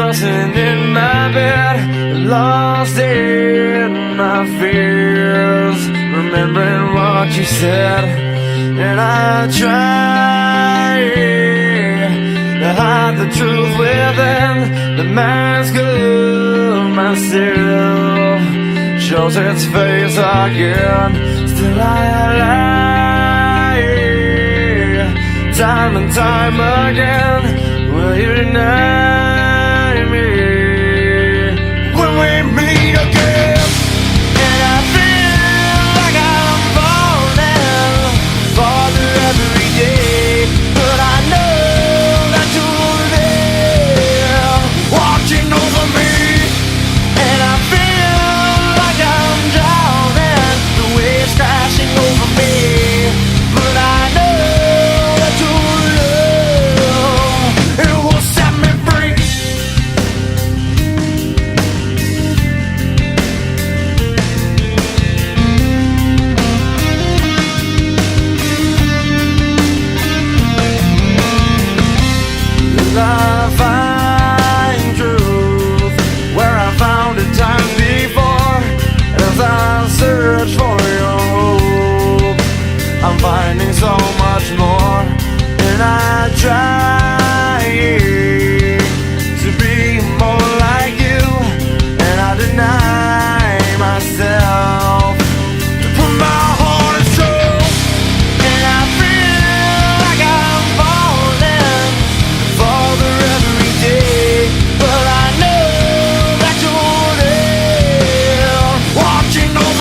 tossing in my bed, lost in my fears, remembering what you said. And I try to hide the truth within the mask of myself, shows its face again. Still I lie, time and time again. Will you deny me when we meet again? And I feel like I'm falling farther every day, but I know that you're there, watching over me. And I feel like I'm drowning, the waves crashing over me, but I know that your love, it will set me free. As I find truth where I found it times before, as I search for your hope, I'm finding so much more. And I try